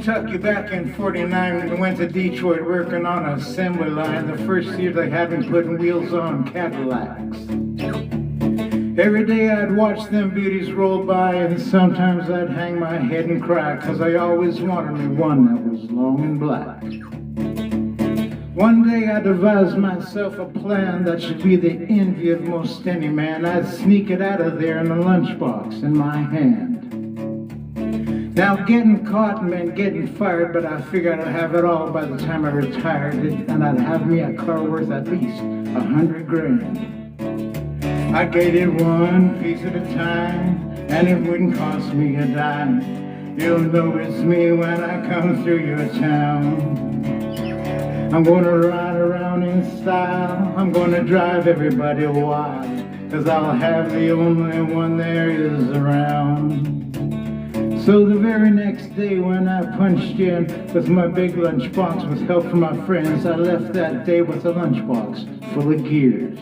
Kentucky back in '49 and went to Detroit working on an assembly line. The first year they had me putting wheels on Cadillacs. Every day I'd watch them beauties roll by, and sometimes I'd hang my head and cry, 'cause I always wanted me one that was long and black. One day I devised myself a plan that should be the envy of most any man. I'd sneak it out of there in a lunchbox in my hand. Now getting caught meant getting fired, but I figured I'd have it all by the time I retired, and I'd have me a car worth at least $100 grand. I get it one piece at a time, and it wouldn't cost me a dime. You'll know it's me when I come through your town. I'm gonna ride around in style, I'm gonna drive everybody wild, 'cause I'll have the only one there is around. So the very next day when I punched in with my big lunchbox with help from my friends, I left that day with a lunchbox full of gears.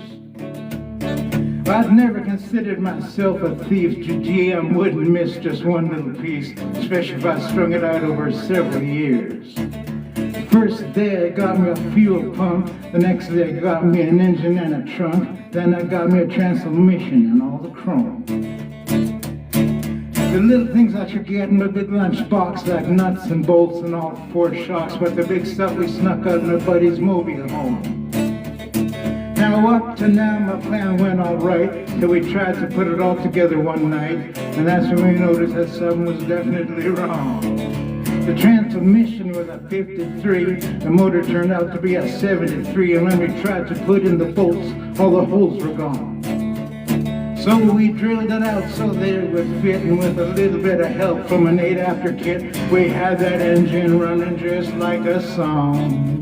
I'd never considered myself a thief. Gee, I wouldn't miss just one little piece, especially if I strung it out over several years. First day it got me a fuel pump, the next day it got me an engine and a trunk, then it got me a transmission and all the chrome. The little things that you get in a big lunchbox, like nuts and bolts and all four shocks, but the big stuff we snuck out in a buddy's mobile home. Now up to now my plan went all right, till we tried to put it all together one night, and that's when we noticed that something was definitely wrong. The transmission was a 53, the motor turned out to be a 73, and when we tried to put in the bolts, all the holes were gone. So we drilled it out so that it would fit, and with a little bit of help from an 8-after kit, we had that engine running just like a song.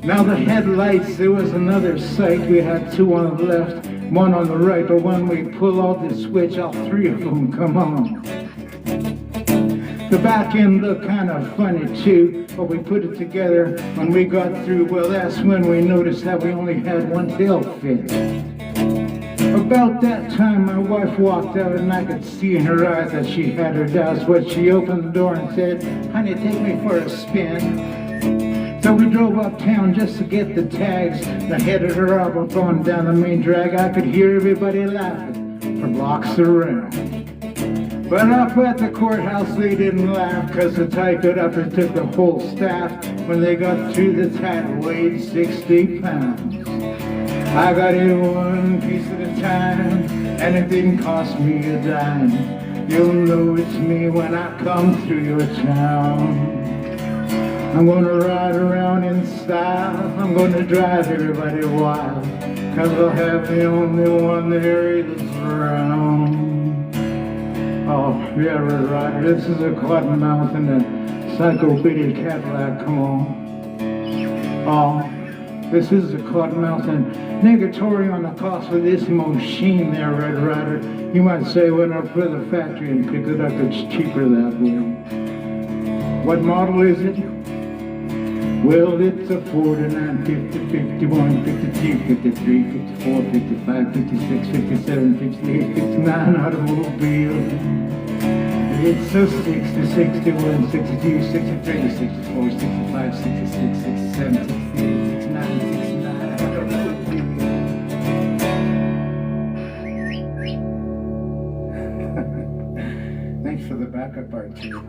Now the headlights, there was another sight. We had two on the left, one on the right, but when we pull out the switch, all three of them come on. The back end looked kind of funny too, but we put it together. When we got through, well, that's when we noticed that we only had one tail fit. About that time, my wife walked out, and I could see in her eyes that she had her doubts, but she opened the door and said, "Honey, take me for a spin." So we drove uptown just to get the tags. I headed her up and going down the main drag. I could hear everybody laughing for blocks around. But up at the courthouse they didn't laugh, 'cause the ticket upper took the whole staff. When they got through, the title weighed 60 pounds. I got it one piece at a time, and it didn't cost me a dime. You'll know it's me when I come through your town. I'm gonna ride around in style, I'm gonna drive everybody wild, 'cause I'll have the only one there is around. Oh, yeah, Red Rider, this is a cottonmouth and a psycho bitty Cadillac, come on. Oh, this is a cottonmouth and negatory on the cost of this machine there, Red Rider. You might say went up to the factory and pick it up, it's cheaper that way. What model is it? Well, it's a 49, 50, 51, 52, 53, 54, 55, 56, 57, 58, 59 automobile. It's a 60, 61, 62, 63, 64, 65, 66, 67, 68, 69, 69 automobile. Thanks for the backup part, too.